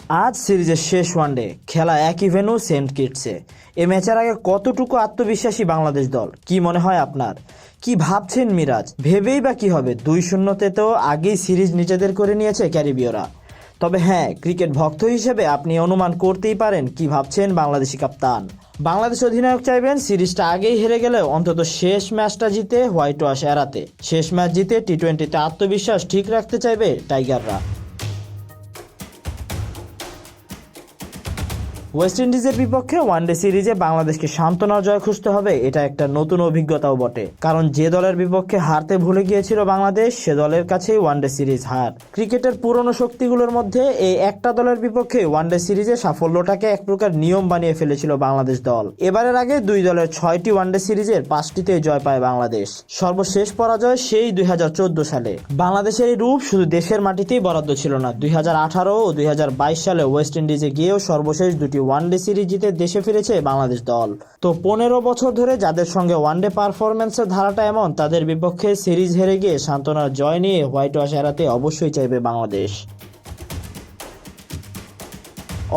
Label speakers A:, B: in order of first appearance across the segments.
A: আজ সিরিজের শেষ ওয়ানডে খেলা একই ভেন্যু সেন্ট কিটসে। এ ম্যাচের আগে কতটুকু আত্মবিশ্বাসী বাংলাদেশ দল, কি মনে হয় আপনার? কি ভাবছেন মিরাজ? ভেবেই বা কি হবে, 2-0 তো আগেই সিরিজ নিজেদের করে নিয়েছে ক্যারিবীয়রা। তবে হ্যাঁ, ক্রিকেট ভক্ত হিসেবে আপনি অনুমান করতেই পারেন কি ভাবছেন বাংলাদেশি কাপ্তান। বাংলাদেশ অধিনায়ক চাইবেন সিরিজটা আগেই হেরে গেলে অন্তত শেষ ম্যাচটা জিতে হোয়াইট ওয়াশ এড়াতে। শেষ ম্যাচ জিতে টি-20তে আত্মবিশ্বাস ঠিক রাখতে চাইবে টাইগাররা। ওয়েস্ট ইন্ডিজের বিপক্ষে ওয়ানডে সিরিজে বাংলাদেশকে সান্ত্বনার জয় খুঁজতে হবে, এটা একটা নতুন অভিজ্ঞতাও বটে। কারণ যে দলের বিপক্ষে হারতে ভুলে গিয়েছিল বাংলাদেশ, সে দলের কাছেই ওয়ানডে সিরিজ হার। ক্রিকেটের পুরনো শক্তিগুলোর মধ্যে এই একটা দলের বিপক্ষে ওয়ানডে সিরিজে সাফল্যটাকে এক প্রকার নিয়ম বানিয়ে ফেলেছিল বাংলাদেশ দল। এবারের আগে দুই দলের 6টি ওয়ানডে সিরিজের 5টিতেই জয় পায় বাংলাদেশ। সর্বশেষ পরাজয় সেই 2014 সালে। বাংলাদেশের এই রূপ শুধু দেশের মাটিতেই বরাদ্দ ছিল না, 2018 ও 2022 সালে ওয়েস্ট ইন্ডিজে গিয়েও সর্বশেষ দুটি ওয়ানডে সিরিজ জিতে দেশে ফিরেছে বাংলাদেশ দল। তো 15 বছর ধরে যাদের সঙ্গে ওয়ানডে পারফরম্যান্সের ধারাটা এমন, তাদের বিপক্ষে সিরিজ হেরে গিয়ে সান্ত্বনার জয় নিয়ে হোয়াইট ওয়াশ এড়াতে অবশ্যই চাইবে বাংলাদেশ।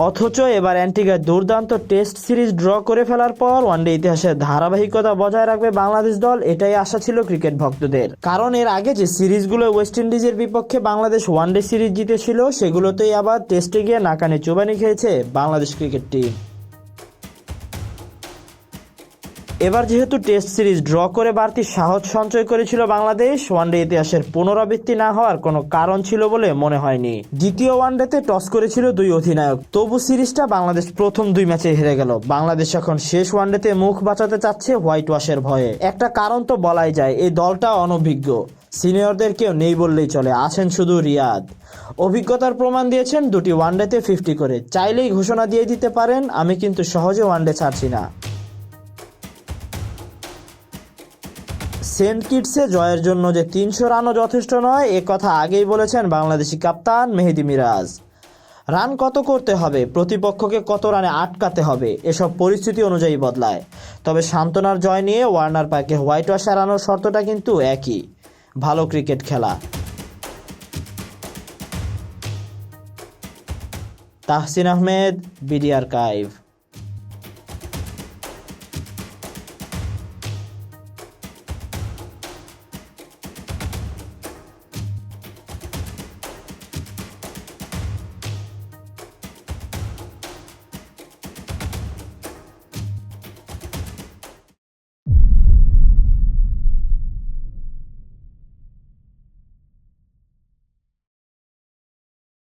A: অথচ এবার অ্যান্টিগায় দুর্দান্ত টেস্ট সিরিজ ড্র করে ফেলার পর ওয়ানডে ইতিহাসের ধারাবাহিকতা বজায় রাখবে বাংলাদেশ দল, এটাই আশা ছিল ক্রিকেট ভক্তদের। কারণ এর আগে যে সিরিজগুলো ওয়েস্ট ইন্ডিজের বিপক্ষে বাংলাদেশ ওয়ানডে সিরিজ জিতেছিল, সেগুলোতেই আবার টেস্টে গিয়ে নাকানি চুবানি খেয়েছে বাংলাদেশ ক্রিকেট টিম। এবার যেহেতু টেস্ট সিরিজ ড্র করে বাড়তি সাহস সঞ্চয় করেছিল বাংলাদেশ, ওয়ানডে ইতিহাসের পুনরাবৃত্তি না হওয়ার কোনো কারণ ছিল বলে মনে হয়নি। দ্বিতীয় ওয়ানডেতে টস করেছিল দুই অধিনায়ক, তবু সিরিজটা বাংলাদেশ প্রথম 2 ম্যাচে হেরে গেল। বাংলাদেশ এখন শেষ ওয়ানডেতে মুখ বাঁচাতে চাচ্ছে হোয়াইট ওয়াশের ভয়ে। একটা কারণ তো বলাই যায়, এই দলটা অনভিজ্ঞ। সিনিয়রদের কেউ নেই বললেই চলে, আছেন শুধু রিয়াদ। অভিজ্ঞতার প্রমাণ দিয়েছেন দুটি ওয়ানডেতে 50 করে। চাইলেই ঘোষণা দিয়ে দিতে পারেন, আমি কিন্তু সহজে ওয়ানডে ছাড়ছি না। সেন্ট কিটসে জয়ের জন্য যে 300 রানও যথেষ্ট নয়, এ কথা আগেই বলেছেন বাংলাদেশি কাপ্তান মেহেদী মিরাজ। রান কত করতে হবে, প্রতিপক্ষকে কত রানে আটকাতে হবে, এসব পরিস্থিতি অনুযায়ী বদলায়। তবে সান্ত্বনার জয় নিয়ে ওয়ার্নার পার্কে হোয়াইট ওয়াশ এড়ানোর শর্তটা কিন্তু একই, ভালো ক্রিকেট খেলা। Tahsin Ahmed, BD archive.